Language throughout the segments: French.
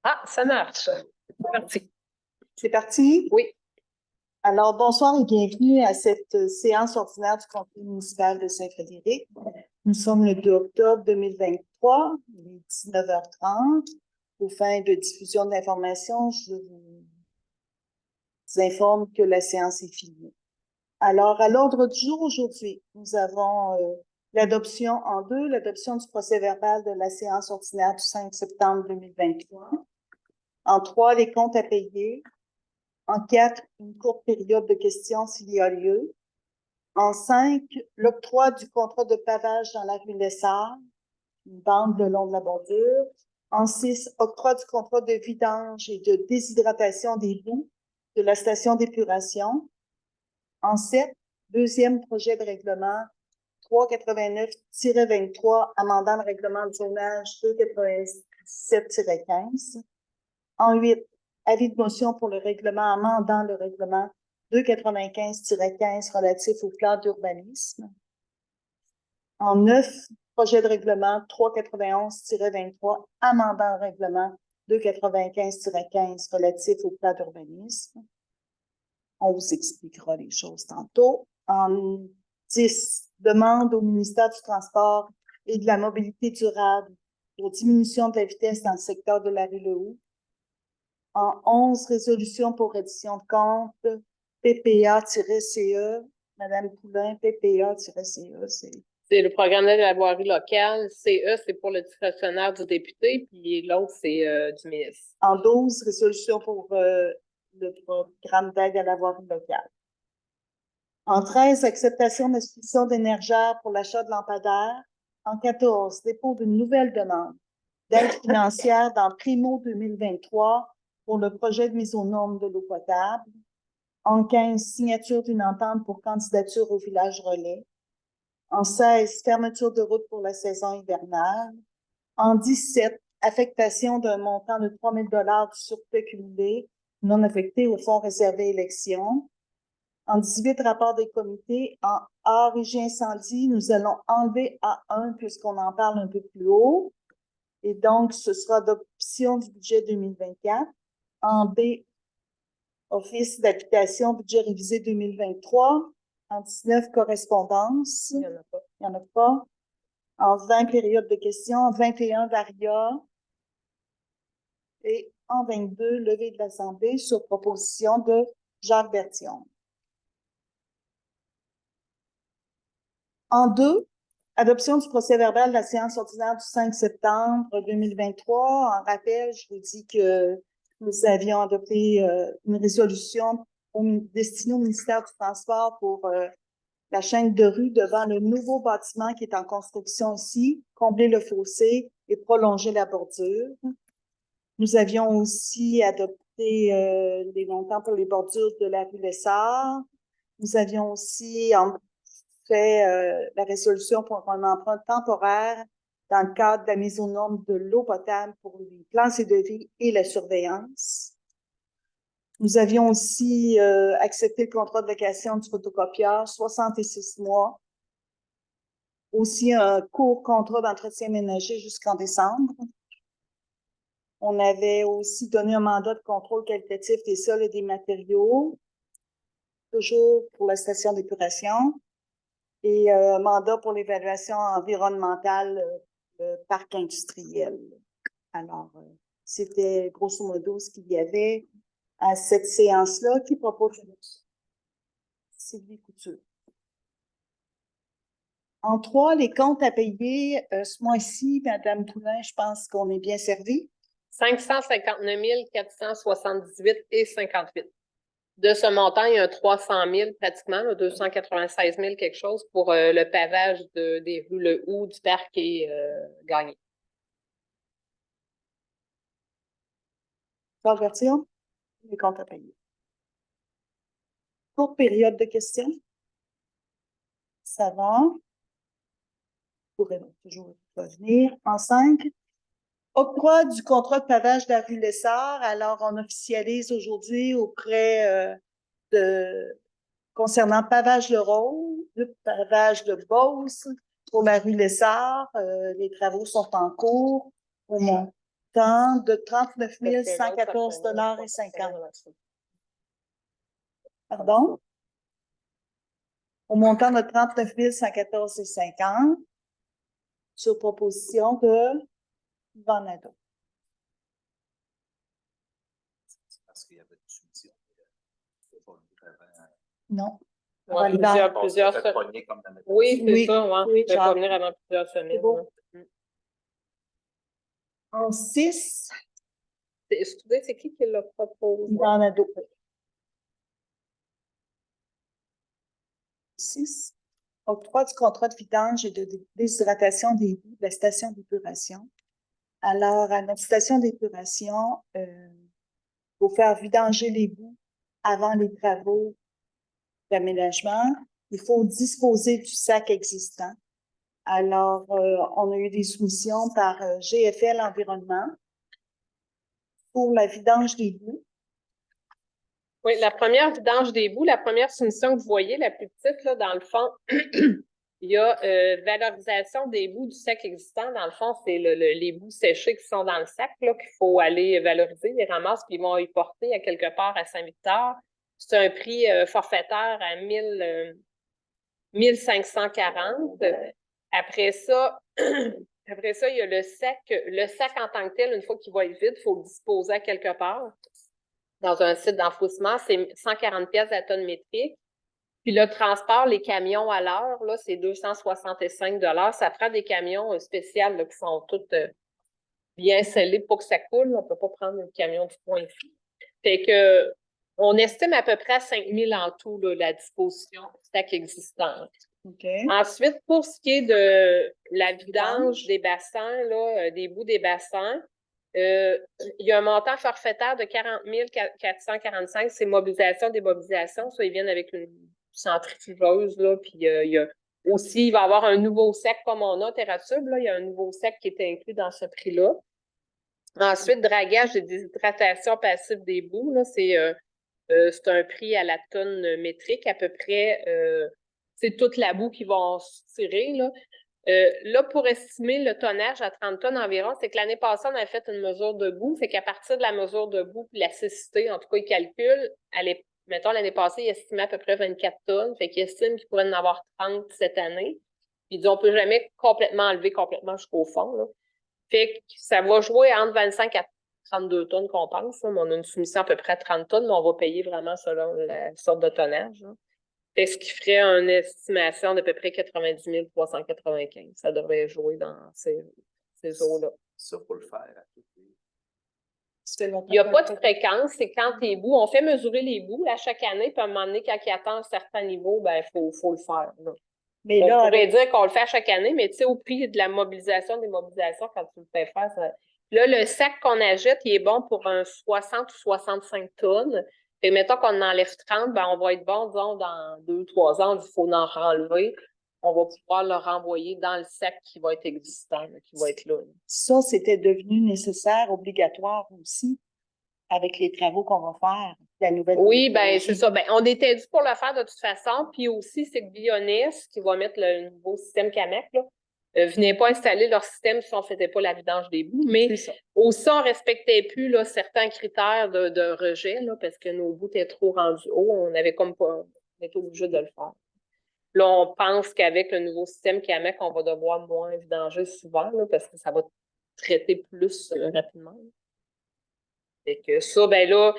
Ah, ça marche. C'est parti. C'est parti? Oui. Alors, bonsoir et bienvenue à cette séance ordinaire du Conseil municipal de Saint-Frédéric. Nous sommes le 2 octobre 2023, il est 19h30. Aux fins de diffusion de l'information, je vous informe que la séance est finie. Alors, à l'ordre du jour aujourd'hui, nous avons l'adoption du procès-verbal de la séance ordinaire du 5 septembre 2023. En 3, les comptes à payer. En 4, une courte période de questions s'il y a lieu. En 5, l'octroi du contrat de pavage dans la rue Lessard, une bande le long de la bordure. En 6, octroi du contrat de vidange et de déshydratation des boues de la station d'épuration. En 7, deuxième projet de règlement 389-23, amendant le règlement de zonage 297-15. En 8, avis de motion pour le règlement amendant le règlement 295-15 relatif au plan d'urbanisme. En 9, projet de règlement 391-23 amendant le règlement 295-15 relatif au plan d'urbanisme. On vous expliquera les choses tantôt. En 10, demande au ministère du Transport et de la Mobilité durable pour diminution de la vitesse dans le secteur de la rue Lehoux. En 11, résolution pour reddition de compte, PPA-CE. Madame Poulain, PPA-CE, c'est le programme d'aide à la voirie locale. CE, c'est pour le discrétionnaire du député, puis l'autre, c'est du ministre. En 12, résolution pour le programme d'aide à la voirie locale. En 13, acceptation d'instruction d'énergère pour l'achat de lampadaires. En 14, dépôt d'une nouvelle demande d'aide financière dans Primo 2023 pour le projet de mise aux normes de l'eau potable. En 15, signature d'une entente pour candidature au village relais. En 16, fermeture de route pour la saison hivernale. En 17, affectation d'un montant de 3 000 $ du surplus cumulé non affecté au fonds réservé élections. En 18, rapport des comités. En A, régie incendie, nous allons enlever A1 puisqu'on en parle un peu plus haut. Et donc, ce sera adoption du budget 2024. En B, Office d'habitation, budget révisé 2023. En 19, correspondance. Il n'y en a pas. Il n'y en a pas. En 20, période de questions. En 21, varia. Et en 22, levée de l'Assemblée sur proposition de Jacques Bertillon. En 2, adoption du procès-verbal de la séance ordinaire du 5 septembre 2023. En rappel, je vous dis que nous avions adopté une résolution destinée au ministère du Transport pour la chaîne de rue devant le nouveau bâtiment qui est en construction ici, combler le fossé et prolonger la bordure. Nous avions aussi adopté les montants pour les bordures de la rue Lessard. Nous avions aussi fait la résolution pour un emprunt temporaire dans le cadre de la mise aux normes de l'eau potable pour les plans et devis et la surveillance. Nous avions aussi accepté le contrat de location du photocopieur, 66 mois. Aussi un court contrat d'entretien ménager jusqu'en décembre. On avait aussi donné un mandat de contrôle qualitatif des sols et des matériaux, toujours pour la station d'épuration, et un mandat pour l'évaluation environnementale parc industriel. Alors, c'était grosso modo ce qu'il y avait à cette séance-là qui propose Sylvie Couture. En 3, les comptes à payer. Ce mois-ci, Madame Poulain, je pense qu'on est bien servi. 559 478 et 58. De ce montant, il y a un 300 000 pratiquement, 296 000 quelque chose pour le pavage des rues Lehoux, du parc et Gagné. Conversion, les comptes à payer. Courte période de questions. Ça va. Vous pourrez toujours revenir. En 5, octroi du contrat de pavage de la rue Lessard. Alors, on officialise aujourd'hui auprès concernant pavage le Rôle, le pavage de Beauce pour la rue Lessard. Les travaux sont en cours. montant de 39 Parce que l'autre, 114 ça dollars fait et 50. 3%. Pardon? Au montant de 39 114 et 50 sur proposition de Yvan Nadeau. Parce qu'il y avait une soumission. Non. Ouais, Avant l'hiver. plusieurs Fait pogner comme dans le- Oui, c'est Oui, ça, ouais. oui, Je vais pas Charles. venir avant plusieurs semaines. C'est beau. Ouais. En 6, Excusez, c'est qui l'a proposé? Yvan Nadeau. 6. Octroi du contrat de vidange et de déshydratation des boues de la station d'épuration. Alors, à notre station d'épuration, faut faire vidanger les boues avant les travaux d'aménagement. Il faut disposer du sac existant. Alors, on a eu des soumissions par GFL Environnement pour la vidange des boues. Oui, la première vidange des boues, la première soumission que vous voyez, la plus petite, là, dans le fond, il y a valorisation des boues du sac existant. Dans le fond, c'est les boues séchées qui sont dans le sac là, qu'il faut aller valoriser. Les ramasses, puis ils vont y porter à quelque part à Saint-Victor. C'est un prix forfaitaire à 1540. Après ça, après ça, il y a le sac. Le sac en tant que tel, une fois qu'il va être vide, il faut le disposer à quelque part. Dans un site d'enfouissement, c'est 140 pièces à tonne métrique. Puis le transport, les camions à l'heure, là, c'est 265 $. Ça prend des camions spéciaux là, qui sont tous bien scellés pour que ça coule. On ne peut pas prendre le camion du point ici. Fait que on estime à peu près à 5 000 en tout là, la disposition du sac existant. OK. Ensuite, pour ce qui est de la vidange des bassins, là, des bouts des bassins, il y a un montant forfaitaire de 40 445, c'est mobilisation, démobilisation. Ça, ils viennent avec une centrifugeuse, là, puis il y a aussi, il va y avoir un nouveau sac comme on a, TerraTube, là, il y a un nouveau sac qui est inclus dans ce prix-là. Ensuite, dragage et déshydratation passive des boues, là, c'est un prix à la tonne métrique, à peu près, c'est toute la boue qui va se tirer, là. Là, pour estimer le tonnage à 30 tonnes environ, c'est que l'année passée, on a fait une mesure de boue. Fait qu'à partir de la mesure de boue, la cécité, en tout cas, ils calculent, mettons, l'année passée, ils estimaient à peu près 24 tonnes. Fait qu'ils estiment qu'il pourrait en avoir 30 cette année. Puis ils disent, on peut jamais complètement enlever complètement jusqu'au fond, là. Fait que ça va jouer entre 25 à 32 tonnes qu'on pense, là. Mais on a une soumission à peu près à 30 tonnes, mais on va payer vraiment selon la sorte de tonnage, là. Fait ce qui ferait une estimation d'à peu près 90 395. Ça devrait jouer dans ces eaux-là. Ça, faut le faire à tous les... Il n'y a pas de fréquence, c'est quand tes bouts, on fait mesurer les bouts à chaque année, puis à un moment donné, quand il atteint un certain niveau, ben, faut le faire, là. Mais On là, pourrait dire qu'on le fait à chaque année, mais tu sais, au prix de la mobilisation, des mobilisations, quand tu le fais faire, ça... Là, le sac qu'on achète, il est bon pour un 60 ou 65 tonnes. Et mettons qu'on en enlève 30, ben, on va être bon, disons, dans 2-3 ans, il faut en renlever. On va pouvoir le renvoyer dans le sac qui va être existant, là, qui va être là. ça, c'était devenu nécessaire, obligatoire aussi, avec les travaux qu'on va faire, la nouvelle. Oui, ben c'est ça. Ben, on était dû pour le faire de toute façon. Puis aussi, c'est que Bionis, qui va mettre le nouveau système CAMEC, là, venait pas installer leur système si on ne faisait pas la vidange des bouts. Mais aussi, on ne respectait plus là, certains critères de rejet, là, parce que nos bouts étaient trop rendus hauts. On avait comme pas. On était obligé de le faire. Là, on pense qu'avec le nouveau système CAMEC, on va devoir moins vidanger souvent, là, parce que ça va traiter plus rapidement. Fait que ça, ben là,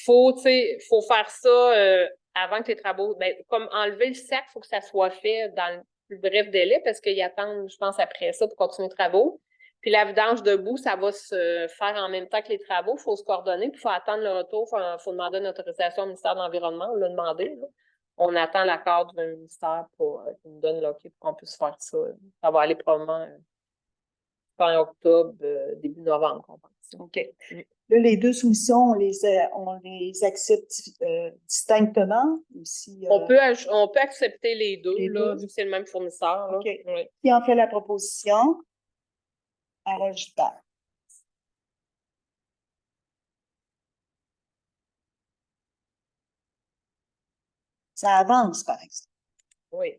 faut faire ça avant que les travaux. Ben, comme enlever le sac, il faut que ça soit fait dans le plus bref délai parce qu'ils attendent, je pense, après ça pour continuer les travaux. Puis la vidange debout, ça va se faire en même temps que les travaux. Il faut se coordonner, puis il faut attendre le retour. Il faut demander une autorisation au ministère de l'Environnement. On l'a demandé, là. On attend l'accord du ministère pour qu'il nous donne l'OK pour qu'on puisse faire ça. Ça va aller probablement fin octobre, début novembre, on pense. OK. Là, les deux soumissions, on les accepte distinctement aussi. On peut accepter les deux, là, deux? vu que c'est le même fournisseur. Là. OK. Oui. Qui en fait la proposition? Alors, Gilbert. Ça avance, par exemple. Oui.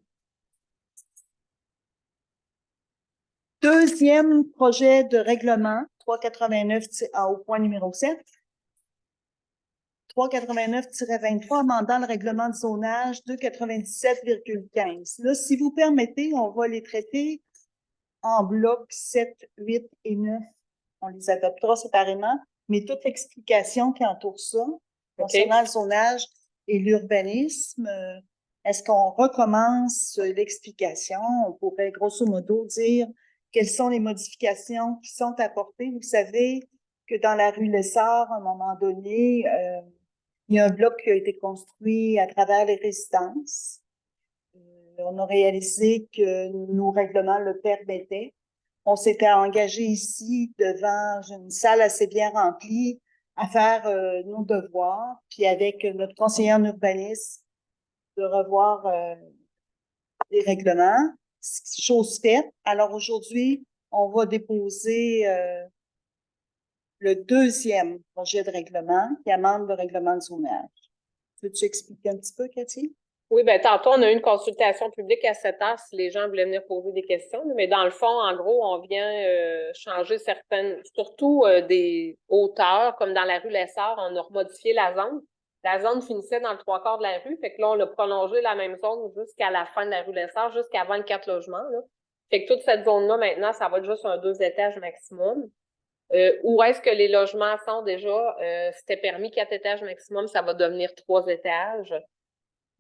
Deuxième projet de règlement 389 au point numéro 7. 389-23, amendant le règlement de zonage 297,15. Là, si vous permettez, on va les traiter en blocs 7, 8 et 9. On les adoptera séparément, mais toute l'explication qui entoure ça, concernant le zonage et l'urbanisme, est-ce qu'on recommence l'explication? On pourrait grosso modo dire quelles sont les modifications qui sont apportées. Vous savez que dans la rue Lessard, à un moment donné, il y a un bloc qui a été construit à travers les résidences. On a réalisé que nos règlements le permettaient. On s'était engagé ici devant une salle assez bien remplie à faire nos devoirs, puis avec notre conseiller en urbanisme, de revoir les règlements, chose faite. Alors aujourd'hui, on va déposer le deuxième projet de règlement qui amende le règlement de zonage. Peux-tu expliquer un petit peu, Cathy? Oui, bien, tantôt, on a eu une consultation publique à 7 heures si les gens voulaient venir poser des questions. Mais dans le fond, en gros, on vient changer certaines, surtout des hauteurs, comme dans la rue Lessard, on a remodifié la zone. La zone finissait dans le 3/4 de la rue. Fait que là, on a prolongé la même zone jusqu'à la fin de la rue Lessard, jusqu'à 24 logements. Là. Fait que toute cette zone-là, maintenant, ça va être juste un 2 étages maximum. Où est-ce que les logements sont déjà? C'était permis 4 étages maximum, ça va devenir 3 étages.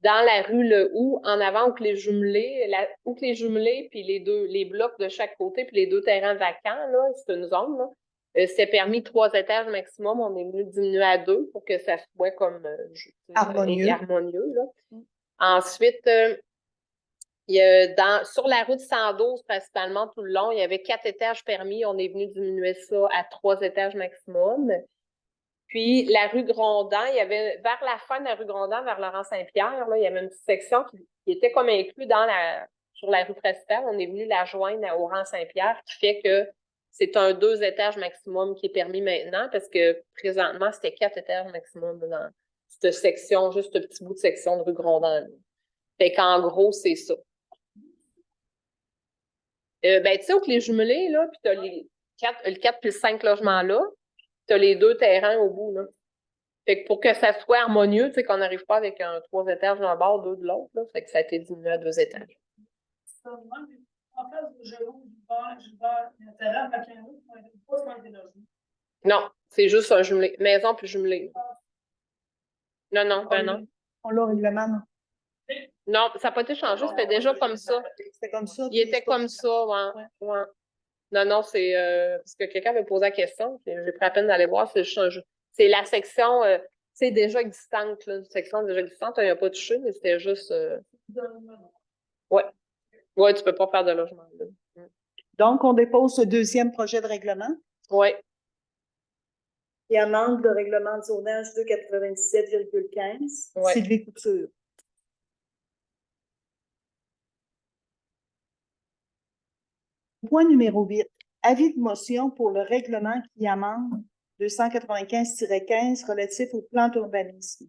Dans la rue Le Houx, en avant, où que les jumelés, puis les blocs de chaque côté, puis les 2 terrains vacants, là, c'est une zone, là. C'est permis 3 étages maximum, on est venu diminuer à 2 pour que ça soit comme harmonieux, là. Ensuite, il y a sur la route 112, principalement tout le long, il y avait 4 étages permis, on est venu diminuer ça à 3 étages maximum. Puis, la rue Grondin, il y avait, vers la fin de la rue Grondin, vers Laurent-Saint-Pierre, là, il y avait une petite section qui était comme inclus sur la rue principale. On est venu la joindre au rang Saint-Pierre, qui fait que c'est un 2 étages maximum qui est permis maintenant, parce que présentement, c'était 4 étages maximum dans cette section, juste ce petit bout de section de rue Grondin. Fait qu'en gros, c'est ça. Ben, tu sais, avec les jumelés, là, puis t'as le 4 plus 5 logements là, t'as les 2 terrains au bout, là. Fait que pour que ça soit harmonieux, tu sais, qu'on n'arrive pas avec un 3 étages d'un bord, 2 de l'autre, là, fait que ça a été diminué à 2 étages. En face de Jérôme, il y a un terrain avec un autre, pas des logements. Non, c'est juste un jumelé. Maison plus jumelé. Non, non, ben non. On l'a au règlement, non? Non, ça n'a pas été changé, c'était déjà comme ça. C'était comme ça. Il était comme ça, ouais. Non, non, c'est parce que quelqu'un avait posé la question, j'ai pris la peine d'aller voir, c'est la section, c'est déjà existante, là, une section déjà existante, il n'y a pas touché, mais c'était juste. Ouais. Ouais, tu peux pas faire de logement, là. Donc, on dépose ce deuxième projet de règlement. Oui. Qui amende le règlement de zonage 297,15. Ouais. Sylvie Couture. Point numéro 8. Avis de motion pour le règlement qui amende 295-15 relatif au plan d'urbanisme.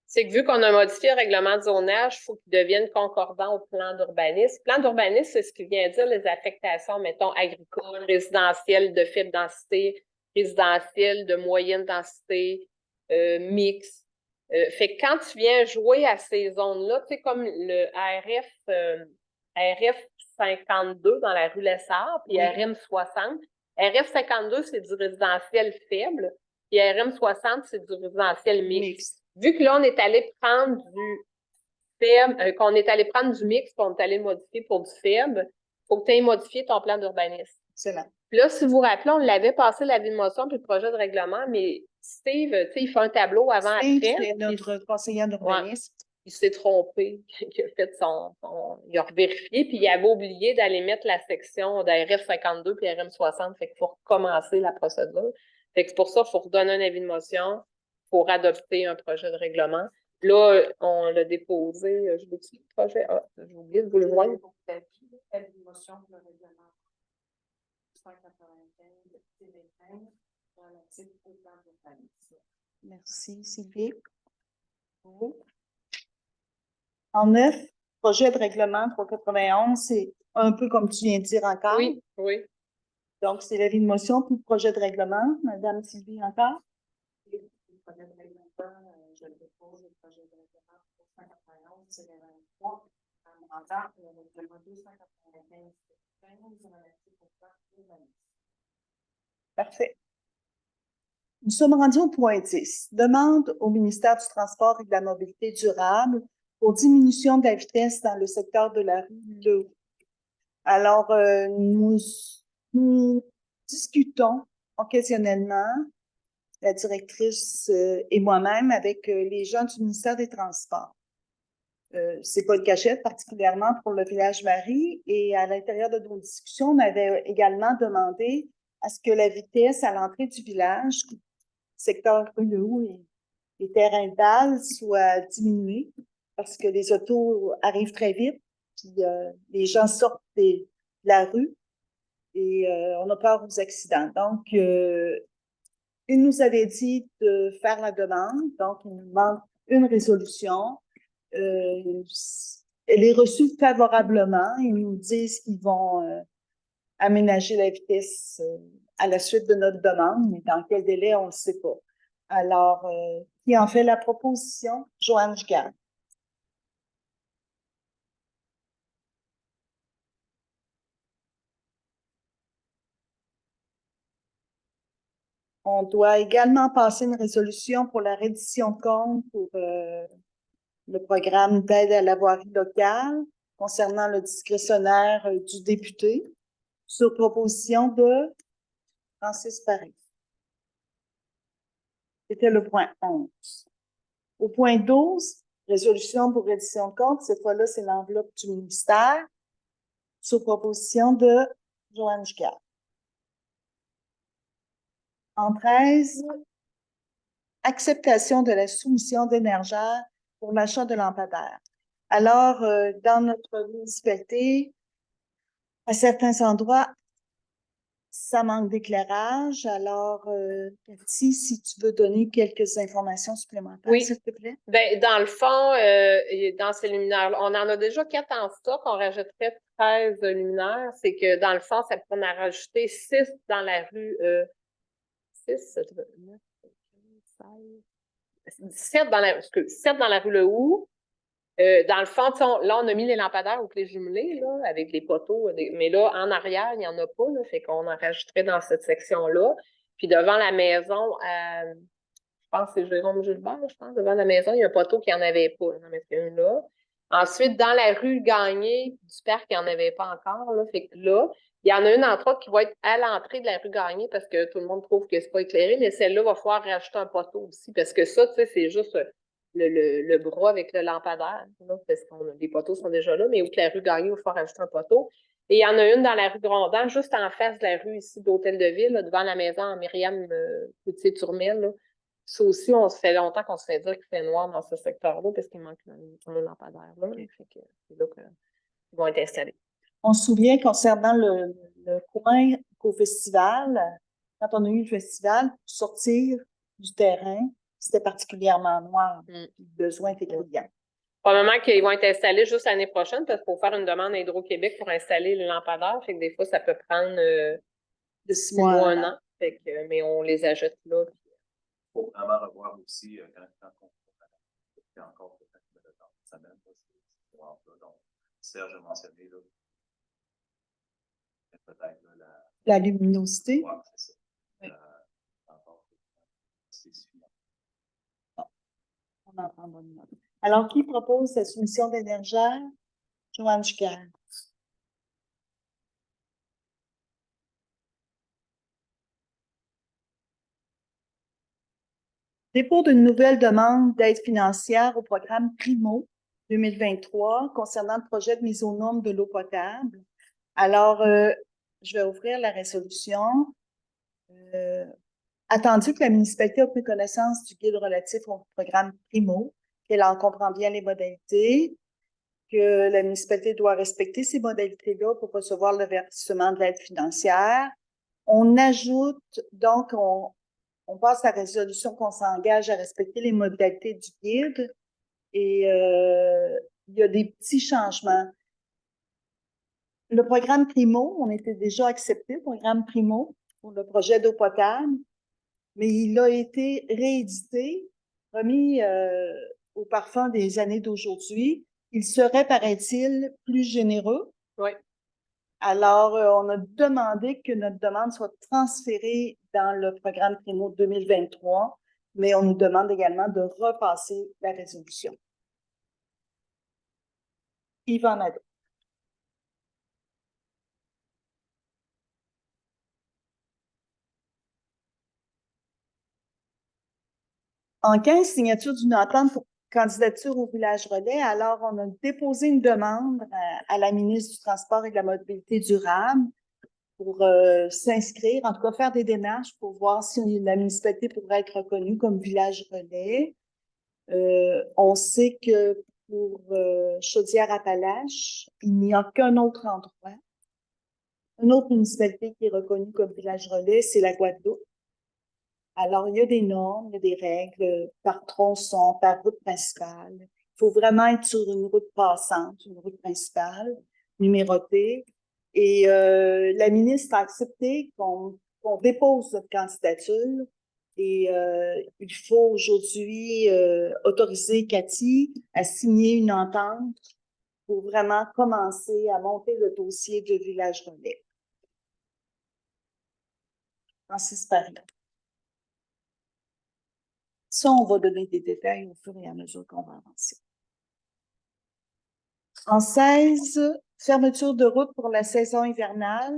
C'est que vu qu'on a modifié le règlement de zonage, il faut qu'il devienne concordant au plan d'urbanisme. Le plan d'urbanisme, c'est ce qui vient dire les affectations, mettons, agricoles, résidentielles de faible densité, résidentielles de moyenne densité, mixtes. Fait que quand tu viens jouer à ces zones-là, tu sais, comme le RF 52 dans la rue Lessard, puis RM 60. RF 52, c'est du résidentiel faible, puis RM 60, c'est du résidentiel mixte. Vu que là, on est allé prendre du faible, qu'on est allé prendre du mix, puis on est allé le modifier pour du faible, il faut que tu aies modifié ton plan d'urbanisme. Excellent. Puis là, si vous vous rappelez, on l'avait passé l'avis de motion puis le projet de règlement, mais Steve, tu sais, il fait un tableau avant Steve, après. c'est notre conseiller d'urbanisme. Il s'est trompé, il a fait il a revérifié, puis il avait oublié d'aller mettre la section d'RF 52 puis RM 60, fait qu'il faut recommencer la procédure. Fait que c'est pour ça qu'il faut redonner un avis de motion pour adopter un projet de règlement. Là, on l'a déposé, je l'ai-tu le projet? Ah, j'ai oublié de vous le voir. Avis de motion pour le règlement 195 relatif au plan d'urbanisme. Merci, Sylvie. En 9, projet de règlement 391, c'est un peu comme tu viens de dire encore. Oui, oui. Donc, c'est l'avis de motion puis le projet de règlement. Madame Sylvie, encore? Le projet de règlement, je le dépose, le projet de règlement pour 191-23, amendant le règlement 295-15 relatif au plan urbanisme. Parfait. Nous sommes rendus au point 10. Demande au ministère du Transport et de la Mobilité durable pour diminution de la vitesse dans le secteur de la rue Le. Alors, nous discutons occasionnellement, la directrice et moi-même, avec les gens du ministère des Transports. C'est pas le cachette, particulièrement pour le village Marie. Et à l'intérieur de nos discussions, on avait également demandé à ce que la vitesse à l'entrée du village, secteur rue Le Houx et terrain de balle, soit diminuée parce que les autos arrivent très vite, puis les gens sortent de la rue et on a peur aux accidents. Donc, il nous avait dit de faire la demande, donc il nous demande une résolution. Elle est reçue favorablement. Ils nous disent qu'ils vont aménager la vitesse à la suite de notre demande, mais dans quel délai, on ne le sait pas. Alors, qui en fait la proposition? Joanne Giguère. On doit également passer une résolution pour la reddition de compte pour le programme d'aide à la voirie locale concernant le discrétionnaire du député sur proposition de Francis Paris. C'était le point 11. Au point 12, résolution pour reddition de compte, cette fois-là, c'est l'enveloppe du ministère sur proposition de Joanne Giguère. En 13, acceptation de la soumission d'énergère pour l'achat de lampadaires. Alors, dans notre municipalité, à certains endroits, ça manque d'éclairage. Alors, Cathy, si tu veux donner quelques informations supplémentaires, Oui. s'il te plaît. Ben, dans le fond, dans ces luminaires, on en a déjà 4 en stock, on rajouterait 13 luminaires. C'est que dans le fond, ça pourrait en rajouter 6 dans la rue 6, 9, 17 dans la, 7 dans la rue Le Houx. Dans le fond, là, on a mis les lampadaires au clés jumelées, là, avec les poteaux, mais là, en arrière, il n'y en a pas, là, fait qu'on en rajouterait dans cette section-là. Puis devant la maison, je pense que c'est Jérôme Gilbert, je pense, devant la maison, il y a un poteau qui n'en avait pas, il en mettait un là. Ensuite, dans la rue Gagné du parc, il n'y en avait pas encore, là, fait que là, il y en a une, entre autres, qui va être à l'entrée de la rue Gagné parce que tout le monde trouve que c'est pas éclairé, mais celle-là, va falloir rajouter un poteau aussi parce que ça, tu sais, c'est juste le bras avec le lampadaire, là, parce que les poteaux sont déjà là, mais où que la rue Gagné, il va falloir rajouter un poteau. Et il y en a une dans la rue Grondin, juste en face de la rue ici d'Hôtel de Ville, là, devant la maison Myriam Poutier-Turmel, là. Ça aussi, on se fait longtemps qu'on se fait dire qu'il fait noir dans ce secteur-là parce qu'il manque un lampadaire là. Fait que c'est là qu'ils vont être installés. On se souvient concernant le coin qu'au festival, quand on a eu le festival, pour sortir du terrain, c'était particulièrement noir. Le besoin était criant. Probablement qu'ils vont être installés juste l'année prochaine parce qu'il faut faire une demande à Hydro-Québec pour installer les lampadaires. Fait que des fois, ça peut prendre de 6 mois à 1 an. Fait que, mais on les ajoute là. Il faut vraiment revoir aussi quand on a encore peut-être dans une semaine, donc Serge a mentionné là, peut-être la luminosité. Ouais, c'est ça. Oui. C'est suffisant. On en prend bonne note. Alors, qui propose la soumission d'énergère? Joanne Giguère. Dépôt d'une nouvelle demande d'aide financière au programme Primo 2023 concernant le projet de mise aux normes de l'eau potable. Alors, je vais ouvrir la résolution. Attendu que la municipalité a pris connaissance du guide relatif au programme Primo, qu'elle en comprend bien les modalités, que la municipalité doit respecter ces modalités-là pour recevoir le versement de l'aide financière. On ajoute, donc, on passe à la résolution qu'on s'engage à respecter les modalités du guide et il y a des petits changements. le programme Primo, on était déjà accepté, le programme Primo, pour le projet d'eau potable, mais il a été réédité, remis au parfum des années d'aujourd'hui. Il serait, paraît-il, plus généreux. Oui. Alors, on a demandé que notre demande soit transférée dans le programme Primo 2023, mais on nous demande également de repasser la résolution. Yvan Nadeau. En 15, signature d'une entente pour candidature au village relais, alors on a déposé une demande à la ministre du Transport et de la Mobilité durable pour s'inscrire, en tout cas faire des démarches pour voir si la municipalité pourrait être reconnue comme village relais. On sait que pour Chaudière-Appalaches, il n'y a qu'un autre endroit. Une autre municipalité qui est reconnue comme village relais, c'est la Guadeloupe. Alors, il y a des normes, il y a des règles par tronçon, par route principale. Il faut vraiment être sur une route passante, une route principale, numérotée. Et la ministre a accepté qu'on dépose notre candidature. Et il faut aujourd'hui autoriser Cathy à signer une entente pour vraiment commencer à monter le dossier de village relais. Francis Paris. Ça, on va donner des détails au fur et à mesure qu'on va avancer. En 16, fermeture de route pour la saison hivernale.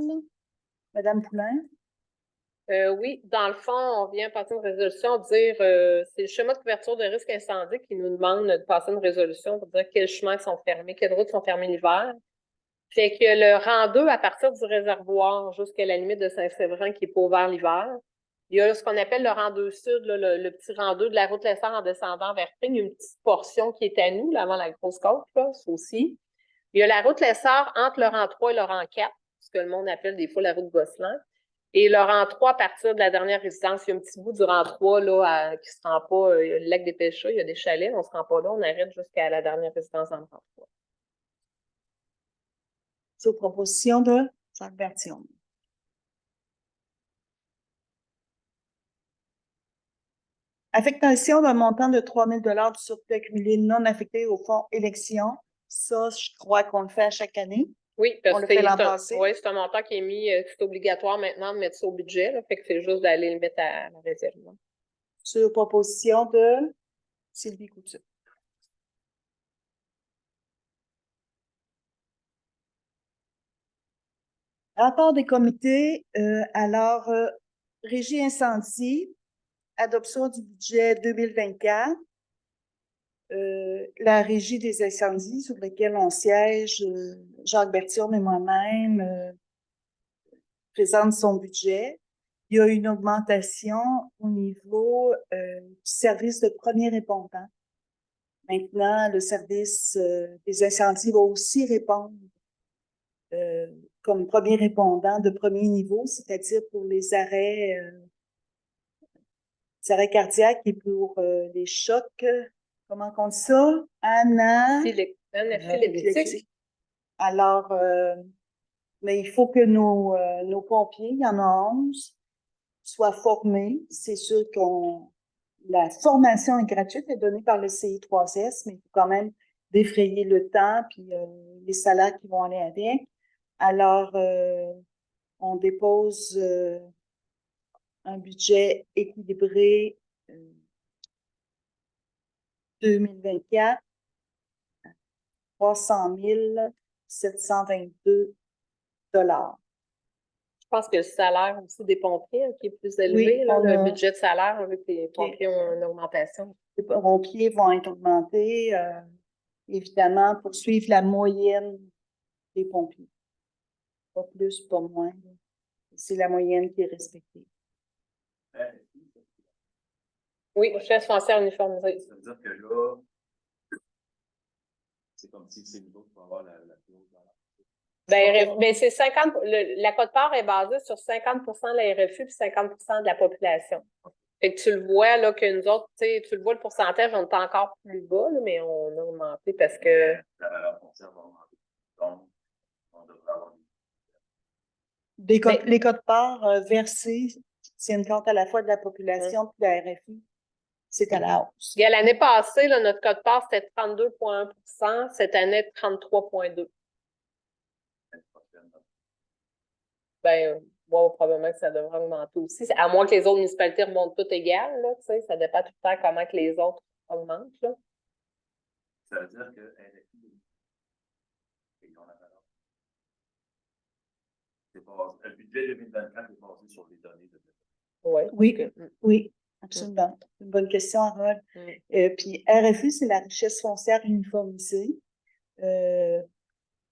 Madame Poulain? Oui, dans le fond, on vient passer une résolution, dire c'est le schéma de couverture de risque incendie qui nous demande de passer une résolution pour dire quels chemins sont fermés, quelles routes sont fermées l'hiver. Fait que le rang 2, à partir du réservoir jusqu'à la limite de Saint-Séverin qui n'est pas ouvert l'hiver, il y a ce qu'on appelle le rang 2 sud, là, le petit rang 2 de la route Lessard en descendant vers Pring, une petite portion qui est à nous, là, avant la grosse côte, là, ça aussi. Il y a la route Lessard entre le rang 3 et le rang 4, ce que le monde appelle des fois la route Gosselin. Et le rang 3, à partir de la dernière résidence, il y a un petit bout du rang 3 là, qui ne se rend pas, il y a le lac des Pêcheurs, il y a des chalets, on ne se rend pas là, on arrête jusqu'à la dernière résidence dans le rang 3. Sous proposition de Jacques Bertillon. Affectation d'un montant de 3 000 du surplus accumulé non affecté au fonds élection. Ça, je crois qu'on le fait à chaque annine. Oui, parce que c'est un montant qui est mis, c'est obligatoire maintenant de mettre ça au budget, là, fait que c'est juste d'aller le mettre à la réserve. Là. Sur proposition de Sylvie Couture. Rapport des comités, régie incendie, adoption du budget 2024, la régie des incendies sur laquelle on siège, Jacques Bertillon et moi-même présente son budget. Il y a une augmentation au niveau du service de premier répondant. Maintenant, le service des incendies va aussi répondre comme premier répondant de premier niveau, c'est-à-dire pour les arrêts cardiaques et pour les chocs. Comment on dit ça? Anaphylaxie. Alors, mais il faut que nos pompiers, il y en a 11, soient formés. C'est sûr la formation est gratuite, elle est donnée par le CI3S, mais il faut quand même défrayer le temps puis les salaires qui vont aller avec. Alors, on dépose un budget équilibré 2024, 300 722 $. Je pense que le salaire aussi des pompiers qui est plus élevé, Oui, là, le budget de salaire, on veut que les pompiers ont une augmentation. Les pompiers vont être augmentés, évidemment, pour suivre la moyenne des pompiers. Pas plus, pas moins. C'est la moyenne qui est respectée. Oui, chef foncière uniformisé. Ça veut dire que là, c'est comme si c'est nouveau pour avoir la clause dans la... Ben, c'est 50, la quote-part est basée sur 50 de la RFU et 50 de la population. Fait que tu le vois, là, que nous autres, tu le vois, le pourcentage, on est encore plus bas, là, mais on a augmenté parce que. La valeur foncière va augmenter. Donc, on devrait avoir une Les quotes-parts versés tiennent compte à la fois de la population et de la RFI. C'est à la hausse. Il y a l'année passée, là, notre quote-part, c'était 32,1 %. Cette année, 33,2 %. Ben, moi, probablement que ça devrait augmenter aussi. À moins que les autres municipalités remontent toutes égales, là, tu sais, ça dépend tout le temps comment que les autres augmentent, là. Ça veut dire que RFI, le budget 2024 est basé sur les données de Ouais. Oui, oui, absolument. Une bonne question, Harold. Puis RFU, c'est la richesse foncière uniformisée.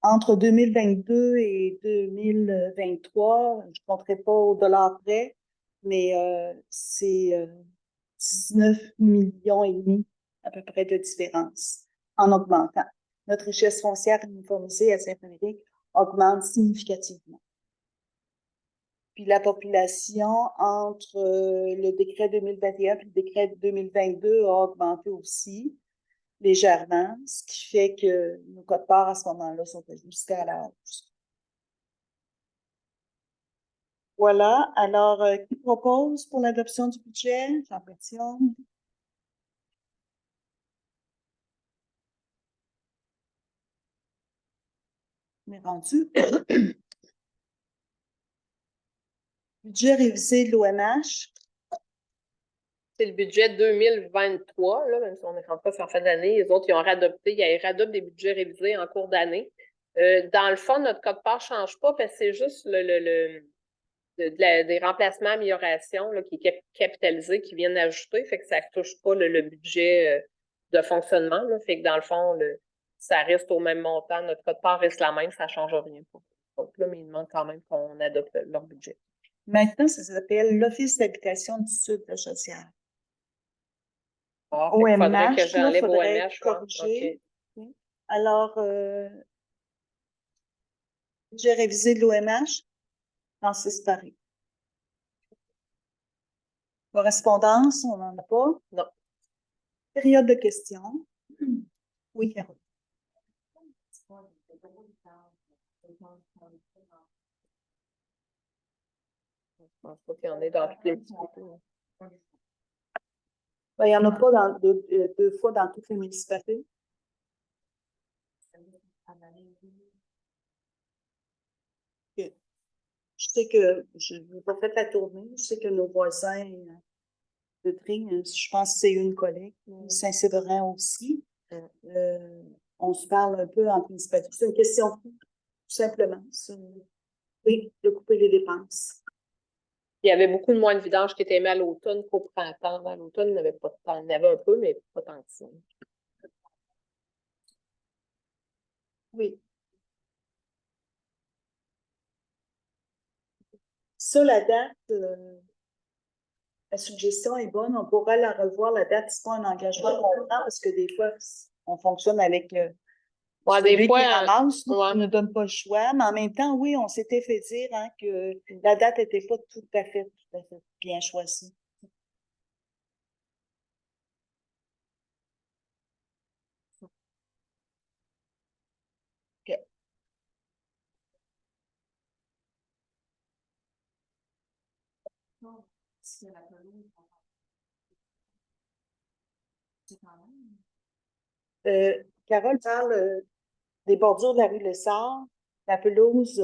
Entre 2022 et 2023, je ne compterai pas au dollar près, mais c'est 19 millions et demi à peu près de différence en augmentant. Notre richesse foncière uniformisée à Saint-Amérique augmente significativement. Puis la population, entre le décret 2021 et le décret 2022, a augmenté aussi légèrement, ce qui fait que nos quotes-parts à ce moment-là sont ajustés à la hausse. Voilà. Alors, qui propose pour l'adoption du budget? Jean-Bertion. On est rendu. Budget révisé de l'OMH. C'est le budget 2023, là, même si on est rentré en fin d'année. Les autres, ils ont réadopté, ils réadoptent des budgets révisés en cours d'année. Dans le fond, notre quote-part ne change pas parce que c'est juste des remplacements, améliorations là, qui est capitalisé, qui viennent ajouter, fait que ça ne touche pas le budget de fonctionnement. Là, fait que dans le fond, ça reste au même montant. Notre quote-part reste la même, ça ne change rien. Donc là, mais ils demandent quand même qu'on adopte leur budget. Maintenant, ça s'appelle l'Office d'habitation du Sud de Chaudière. Il faudrait que OMH, là, j'enlève faudrait OMH. corriger. Okay. Alors, budget révisé de l'OMH, Francis Paris. Correspondance, on n'en a pas. Non. Période de questions. Oui, Carole. Je pense pas qu'il y en ait dans toutes les municipalités. Ben, il n'y en a pas deux fois dans toutes les municipalités. Okay. Je sais que, je n'ai pas fait la tournée, je sais que nos voisins de Trigne, je pense que c'est une collègue, Saint-Séverin aussi. On se parle un peu entre municipalités. C'est une question tout simplement. Oui, de couper les dépenses. Il y avait beaucoup de moins de vidange qui étaient mis à l'automne qu'au printemps. À l'automne, il n'y avait pas de temps. Il y en avait un peu, mais pas tant que ça. Oui. Ça, la date, la suggestion est bonne. On pourra la revoir, la date, c'est pas un engagement longtemps parce que des fois, on fonctionne avec des fois, qui ramasse, on ne donne pas le choix. Mais en même temps, oui, on s'était fait dire que la date n'était pas tout à fait bien choisie. Okay. Carole parle des bordures de la rue Lessard. La pelouse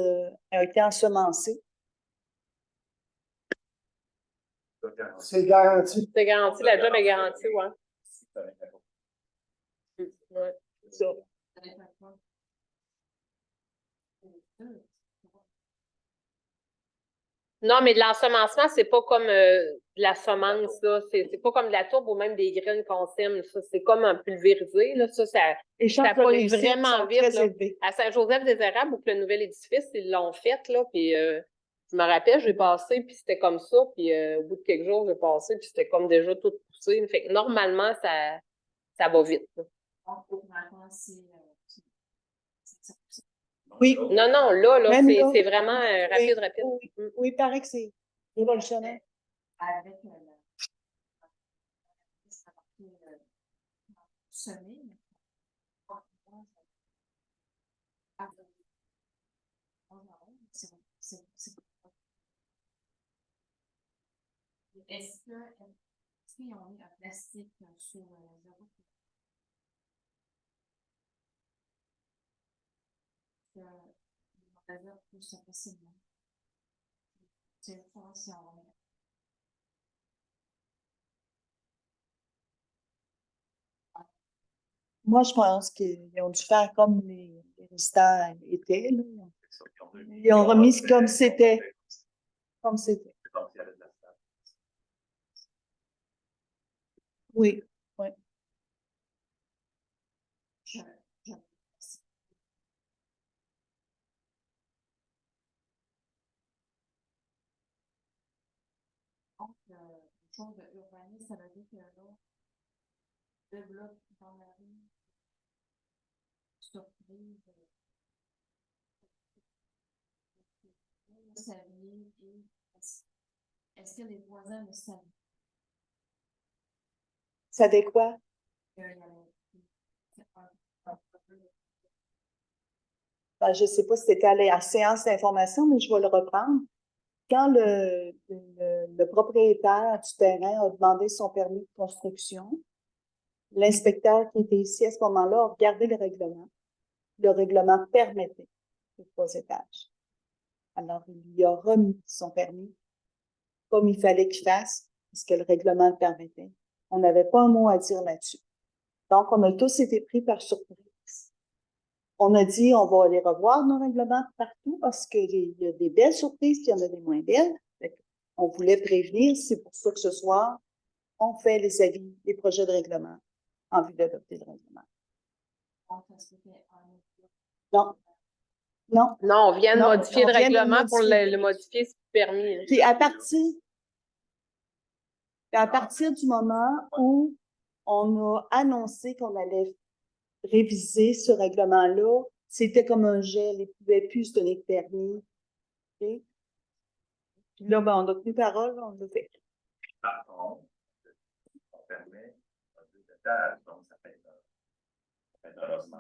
a été ensemencée. C'est garanti. C'est garanti, la job est garantie, ouais. Ouais. Ça. Non, mais de l'ensemencement, c'est pas comme de la semence, là. C'est pas comme de la tourbe ou même des graines qu'on sème. Ça, c'est comme un pulvérisé, là. Ça pogne vraiment vite, là. À Saint-Joseph-des-Érables, où le nouvel édifice, ils l'ont fait, là. Puis je me rappelle, j'ai passé, puis c'était comme ça. Puis au bout de quelques jours, j'ai passé, puis c'était comme déjà tout poussé. Fait que normalement, ça va vite, là. Oui. Non, là, c'est vraiment rapide. Oui, oui, il paraît que c'est révolutionnaire. Avec semer, Est-ce qu'ils ont mis un plastique sur 0? On va dire plus ça facilement. C'est pas si on Moi, je pense qu'ils ont dû faire comme les résidents étaient, là. Ils ont remis comme c'était. Comme c'était. Oui, oui. Donc, une chose de urbanisme, ça veut dire que là, développe dans la rue, surprise, saviez, et est-ce que les voisins le savaient? Savez quoi? Ben, je ne sais pas si c'était à la séance d'information, mais je vais le reprendre. Quand le propriétaire du terrain a demandé son permis de construction, l'inspecteur qui était ici à ce moment-là a regardé le règlement. Le règlement permettait les 3 étages. Alors, il lui a remis son permis comme il fallait qu'il fasse, parce que le règlement le permettait. On n'avait pas un mot à dire là-dessus. Donc, on a tous été pris par surprise. On a dit, on va aller revoir nos règlements partout parce qu'il y a des belles surprises, puis il y en a des moins belles. On voulait prévenir, c'est pour ça que ce soir, on fait les avis, les projets de règlement en vue d'adopter le règlement. Non. Non. Non, on vient de Non, modifier on le vient de règlement pour modifier. le modifier sur le permis. Hein. Puis à partir du moment où on a annoncé qu'on allait réviser ce règlement-là, c'était comme un gel, il ne pouvait plus se donner de permis. Okay? Puis là, ben, on a tenu parole, on l'a fait. Par contre, on permet un 2 étages, donc ça fait un logement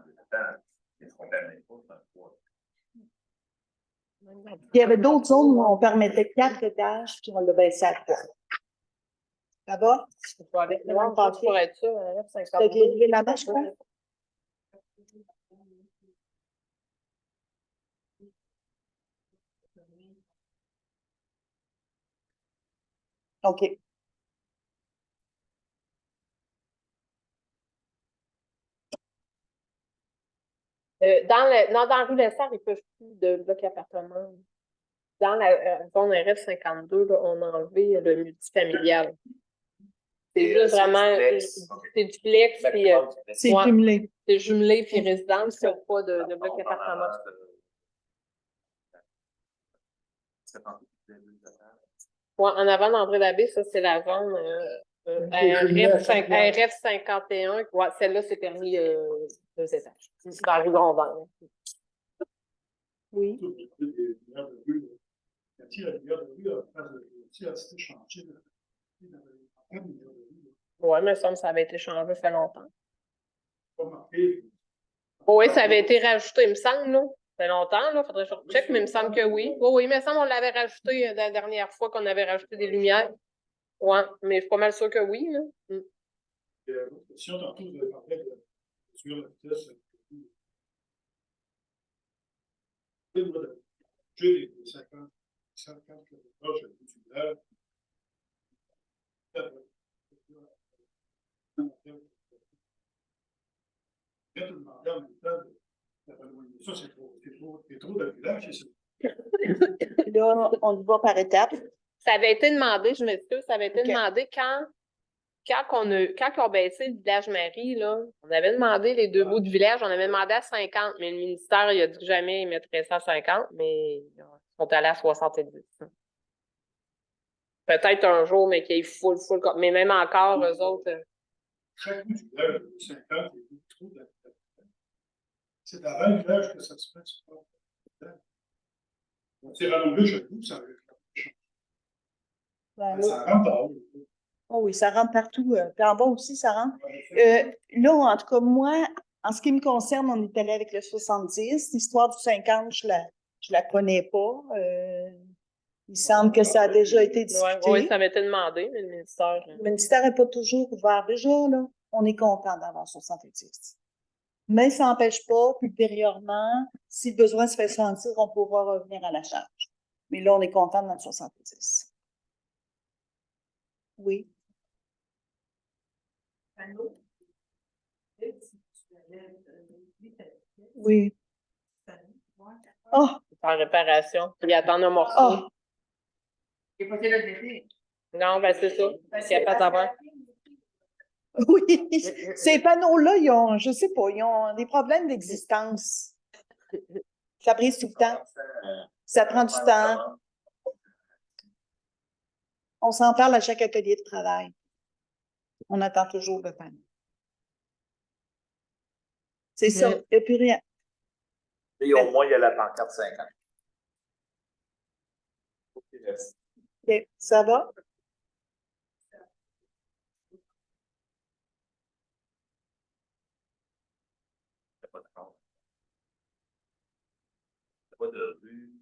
2 étages. Mais ce qu'on ne permet pas, c'est un 3. Il y avait d'autres zones où on permettait 4 étages, puis on l'a baissé à 3. Ça va? Je vais aller voir pour être sûr, hein, Tu as levé la main, je crois? OK. Non, dans la rue Lessard, ils ne peuvent plus de blocs appartements. Dans la zone RF 52, là, on a enlevé le multifamilial. C'est juste vraiment, c'est duplex, puis C'est jumelé. c'est jumelé, puis résidence, il n'y a pas de bloc appartement. Ouais, en avant d'André Labbé, ça, c'est la zone RF 51. Ouais, celle-là, c'est permis 2 étages. C'est dans la rue Grondin. Oui. Oui, mais ça avait été changé, ça fait longtemps. Oui, ça avait été rajouté, il me semble, là. Ça fait longtemps, là. Faudrait que je recheck, mais il me semble que oui. Oui, mais il me semble qu'on l'avait rajouté la dernière fois qu'on avait rajouté des lumières. Oui, mais je suis pas mal sûre que oui, là. Si on tantôt, vous avez parlé de réduire la vitesse, j'ai des 50 km/h sur le bout du village. Quand on demandait en même temps, ça, c'est trop de village, c'est ça. Là, on y va par étapes. Ça avait été demandé, je m'excuse, ça avait été demandé quand on baissé le village Marie, là, on avait demandé les 2 bouts de village, on avait demandé à 50, mais le ministère, il a dit que jamais il mettrait ça à 50, mais ils sont allés à 70. Peut-être un jour, mais qu'il y ait full, mais même encore, eux autres. Chaque bout du village, 50, il y a trop de. C'est dans le village que ça se fait. On s'est rallongé chez nous, ça rentre en haut. Oh oui, ça rentre partout. Puis en bas aussi, ça rentre. Là, en tout cas, moi, en ce qui me concerne, on est allé avec le 70. L'histoire du 50, je la connais pas. Il semble que ça a déjà été discuté. Oui, ça avait été demandé, mais le ministère. Le ministère n'est pas toujours ouvert. Déjà, là, on est content d'avoir 70. Mais ça n'empêche pas qu'ultérieurement, si le besoin se fait sentir, on pourra revenir à la charge. Mais là, on est content de notre 70. Oui. Allô? Oui. Oh, En réparation. Puis attendre un morceau. oh, Il est pas là d'été. Non, ben c'est ça. Il n'y a pas d'avoir. oui. Ces panneaux-là, ils ont, je sais pas, ils ont des problèmes d'existence. Ça brise tout le temps. Ça prend du temps. On s'en parle à chaque atelier de travail. On attend toujours le panneau. C'est ça. Il n'y a plus rien. Et au moins, il y a la pancarte 50. OK. Ça va? Pas de compte. Pas de rue.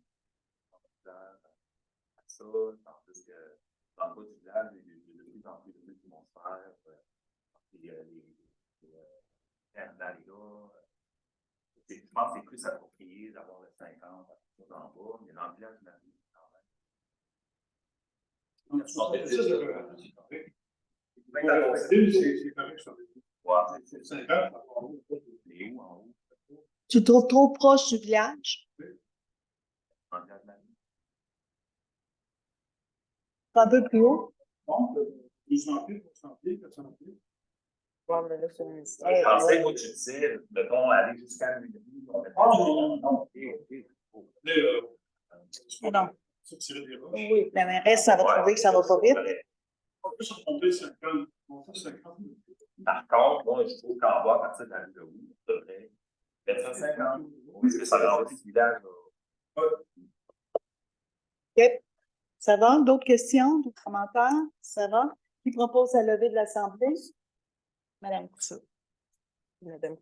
Ça, tandis que dans le bas du village, il y a de plus en plus de rues qui vont se faire. Puis je pense que c'est plus approprié d'avoir le 50 en bas, mais dans le village, il y en a plus quand même. C'est correct. C'est correct, ça. Ouais, C'est 50. les hauts en haut. Tu te trouves trop proche du village? En village de la ville. Un peu plus haut? Donc, 200 pieds, 300 pieds, 400 pieds. Ouais, mais là, c'est le ministère. Je pensais, moi, tu disais, mettons, aller jusqu'à la nuit. Non. Mais, Non. ça tirer des roches. Oui. La mairesse, ça va trouver que ça va pas vite. On peut se remonter 50. On fait 50. Par contre, moi, je trouve qu'en bas, à partir de la rue de Roux, ça devrait être 150. Parce que ça rend le village. OK. Ça va? D'autres questions, d'autres commentaires? Ça va? Qui propose la levée de l'Assemblée? Madame Couture. Madame.